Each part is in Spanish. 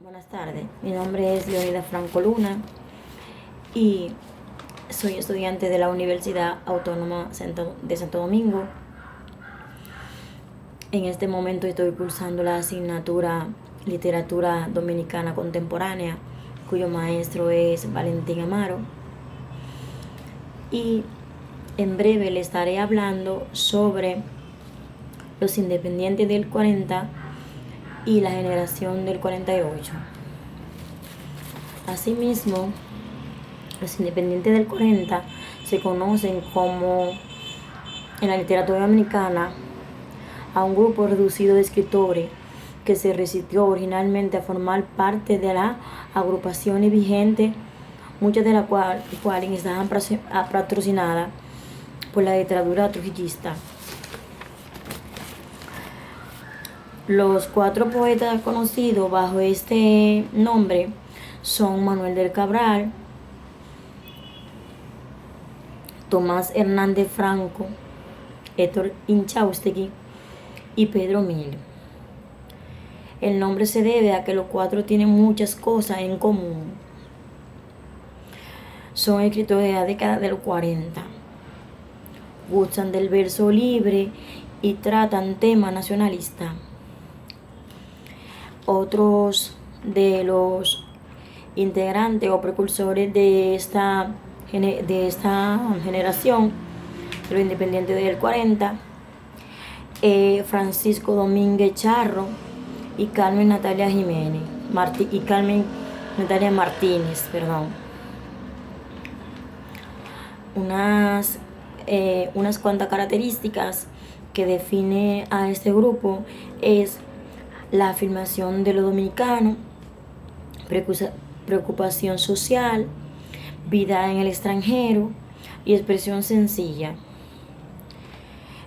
Buenas tardes, mi nombre es Leonida Franco Luna y soy estudiante de la Universidad Autónoma de Santo Domingo. En este momento estoy cursando la asignatura Literatura Dominicana Contemporánea, cuyo maestro es Valentín Amaro. Y en breve le estaré hablando sobre los independientes del 40 y la generación del 48. Asimismo, los independientes del 40 se conocen como, en la literatura dominicana, a un grupo reducido de escritores que se resistió originalmente a formar parte de las agrupaciones vigentes, muchas de las cuales estaban patrocinadas por la literatura trujillista. Los 4 poetas conocidos bajo este nombre son Manuel del Cabral, Tomás Hernández Franco, Héctor Inchaustegui y Pedro Mil. El nombre se debe a que los 4 tienen muchas cosas en común. Son escritores de la década de los 40. Gustan del verso libre y tratan temas nacionalistas. Otros de los integrantes o precursores de esta generación, de los independientes del 40, Francisco Domínguez Charro y Carmen Natalia Martínez. Unas cuantas características que define a este grupo es la afirmación de lo dominicano, preocupación social, vida en el extranjero y expresión sencilla.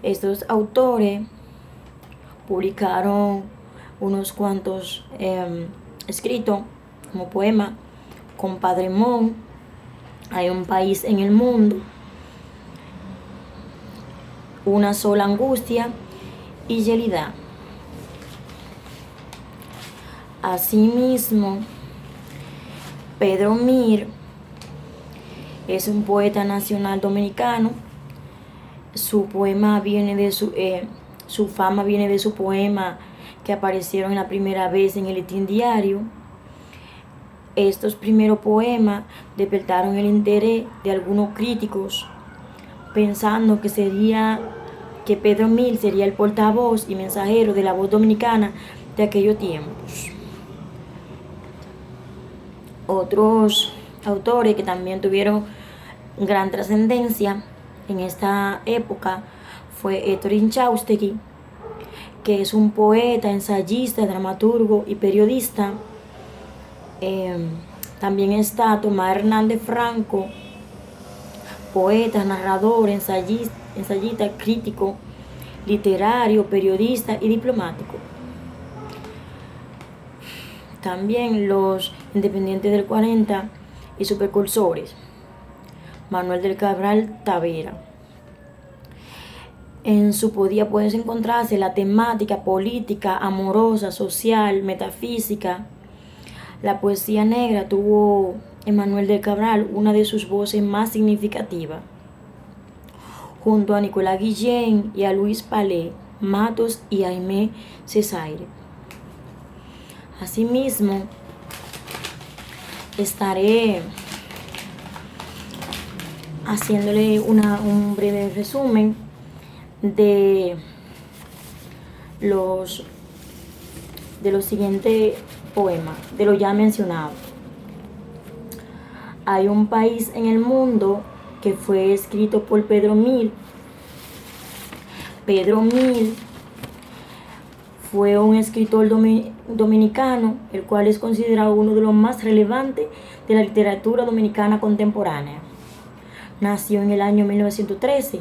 Estos autores publicaron unos cuantos escritos como poema: Compadre Mon, Hay un país en el mundo, Una sola angustia y Yelida. Asimismo, Pedro Mir es un poeta nacional dominicano. Su fama viene de su poema que aparecieron la primera vez en el Listín Diario. Estos primeros poemas despertaron el interés de algunos críticos, pensando que Pedro Mir sería el portavoz y mensajero de la voz dominicana de aquellos tiempos. Otros autores que también tuvieron gran trascendencia en esta época fue Héctor Inchaustegui, que es un poeta, ensayista, dramaturgo y periodista. También está Tomás Hernández Franco, poeta, narrador, ensayista, crítico, literario, periodista y diplomático. También los independientes del 40 y sus precursores: Manuel del Cabral Tavera. En su poesía puede encontrarse la temática política, amorosa, social, metafísica. La poesía negra tuvo en Manuel del Cabral una de sus voces más significativas, junto a Nicolás Guillén y a Luis Palé Matos y Aimé Césaire. Asimismo, estaré haciéndole un breve resumen de los siguientes poemas, de lo ya mencionado. Hay un país en el mundo, que fue escrito por Pedro Mil. Pedro Mil fue un escritor dominicano, el cual es considerado uno de los más relevantes de la literatura dominicana contemporánea. Nació en el año 1913.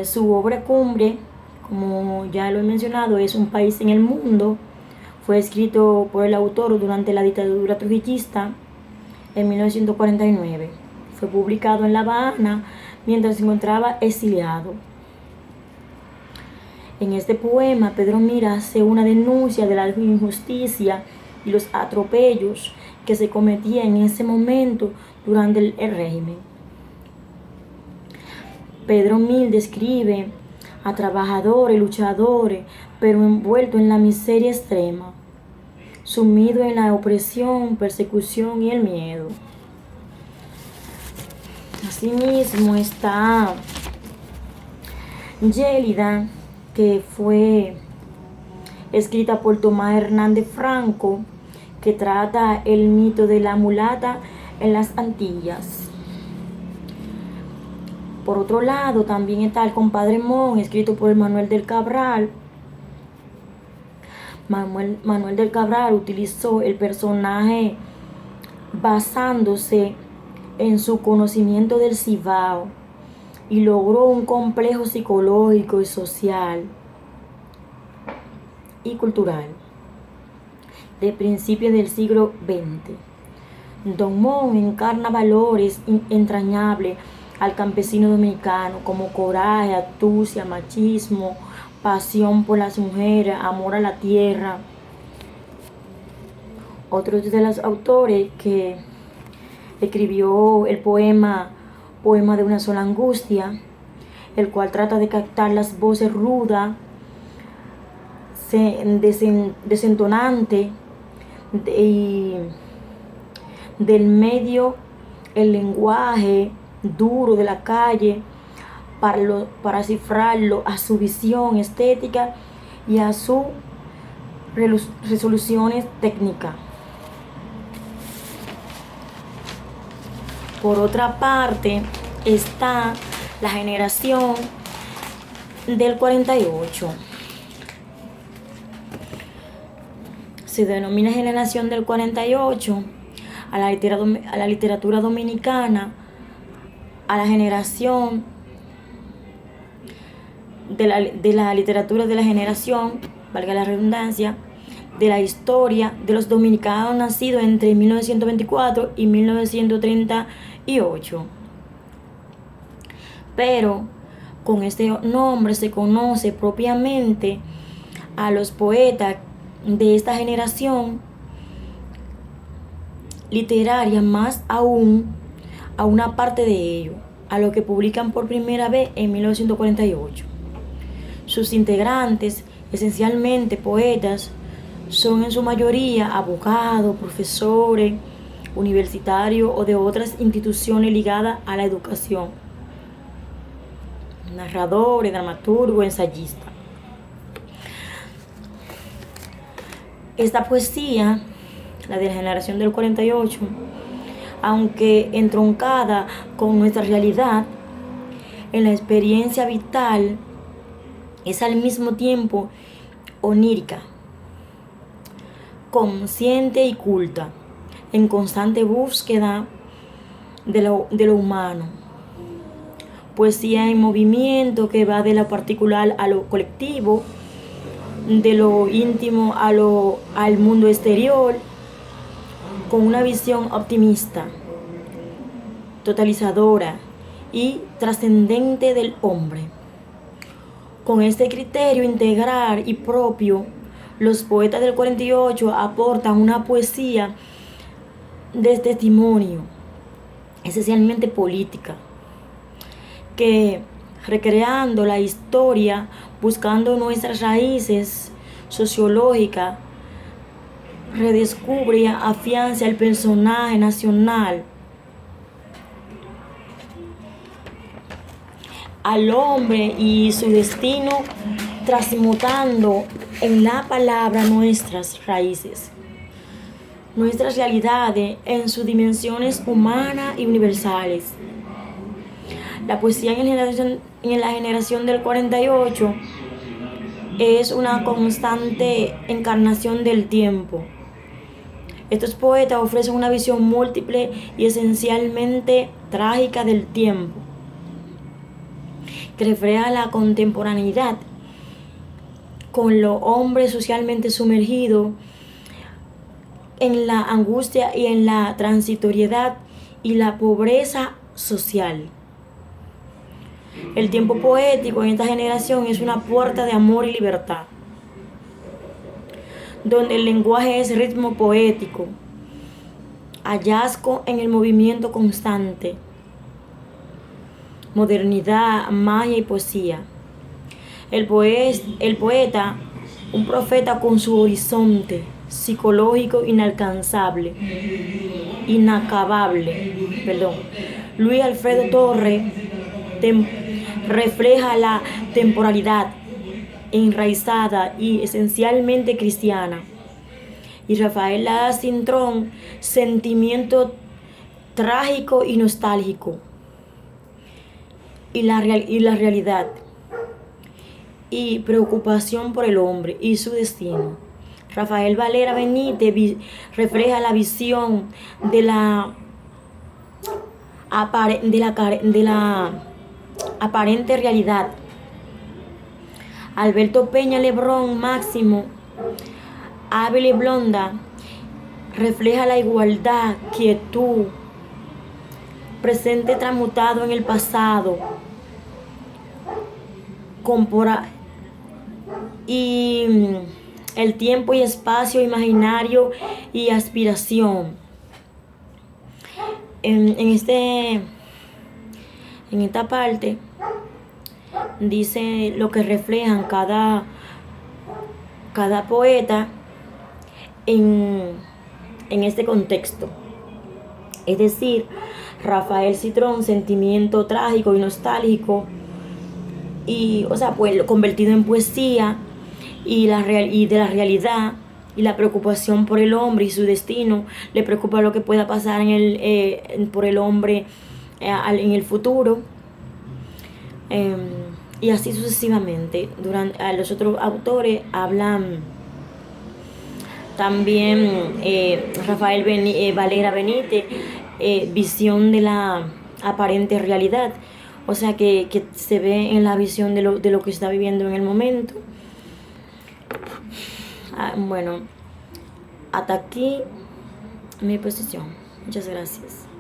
Su obra cumbre, como ya lo he mencionado, es Un país en el mundo. Fue escrito por el autor durante la dictadura trujillista en 1949. Fue publicado en La Habana mientras se encontraba exiliado. En este poema, Pedro Mir hace una denuncia de la injusticia y los atropellos que se cometían en ese momento durante el régimen. Pedro Mir describe a trabajadores, luchadores, pero envueltos en la miseria extrema, sumido en la opresión, persecución y el miedo. Asimismo está Yélida, que fue escrita por Tomás Hernández Franco, que trata el mito de la mulata en las Antillas. Por otro lado, también está El compadre Mon, escrito por Manuel del Cabral. Manuel del Cabral utilizó el personaje basándose en su conocimiento del Cibao y logró un complejo psicológico y social y cultural de principios del siglo XX. Don Mon encarna valores entrañables al campesino dominicano, como coraje, astucia, machismo, pasión por las mujeres, amor a la tierra. Otro de los autores que escribió el poema de una sola angustia, el cual trata de captar las voces rudas, desentonantes y del medio, el lenguaje duro de la calle, para cifrarlo a su visión estética y a sus resoluciones técnicas. Por otra parte está la generación del 48. Se denomina generación del 48 a la literatura dominicana, a la generación de la literatura de la generación, valga la redundancia, de la historia de los dominicanos nacidos entre 1924 y 1938. Pero con este nombre se conoce propiamente a los poetas de esta generación literaria, más aún a una parte de ellos, a lo que publican por primera vez en 1948. Sus integrantes, esencialmente poetas, son en su mayoría abogados, profesores, universitarios o de otras instituciones ligadas a la educación, narradores, dramaturgos, ensayistas. Esta poesía, la de la generación del 48, aunque entroncada con nuestra realidad, en la experiencia vital, es al mismo tiempo onírica, consciente y culta, en constante búsqueda de lo humano. Poesía en movimiento que va de lo particular a lo colectivo, de lo íntimo al mundo exterior, con una visión optimista, totalizadora y trascendente del hombre. Con este criterio integral y propio, los poetas del 48 aportan una poesía de testimonio, esencialmente política, que recreando la historia, buscando nuestras raíces sociológicas, redescubre y afianza el personaje nacional, al hombre y su destino, transmutando en la palabra nuestras raíces, nuestras realidades en sus dimensiones humanas y universales. La poesía en la generación del 48 es una constante encarnación del tiempo. Estos poetas ofrecen una visión múltiple y esencialmente trágica del tiempo, que refleja la contemporaneidad con los hombres socialmente sumergidos en la angustia y en la transitoriedad y la pobreza social. El tiempo poético en esta generación es una puerta de amor y libertad, donde el lenguaje es ritmo poético, hallazgo en el movimiento constante, modernidad, magia y poesía. El poeta, un profeta con su horizonte psicológico inalcanzable, inacabable. Perdón. Luis Alfredo Torres refleja la temporalidad enraizada y esencialmente cristiana. Y Rafael Lara Cintrón, sentimiento trágico y nostálgico. Y la realidad. Y preocupación por el hombre y su destino. Rafael Valera Benítez refleja la visión de la aparente realidad. Alberto Peña Lebrón Máximo Ávila y Blonda refleja la igualdad, quietud, presente transmutado en el pasado, y el tiempo y espacio imaginario y aspiración. En esta parte dice lo que reflejan cada poeta en este contexto. Es decir, Rafael Cintrón, sentimiento trágico y nostálgico, y, o sea, pues convertido en poesía, y de la realidad y la preocupación por el hombre y su destino. Le preocupa lo que pueda pasar por el hombre en el futuro, y así sucesivamente. Los otros autores hablan también, Rafael Valera Benítez, visión de la aparente realidad, o sea que se ve en la visión de lo que está viviendo en el momento. Bueno, hasta aquí mi exposición. Muchas gracias.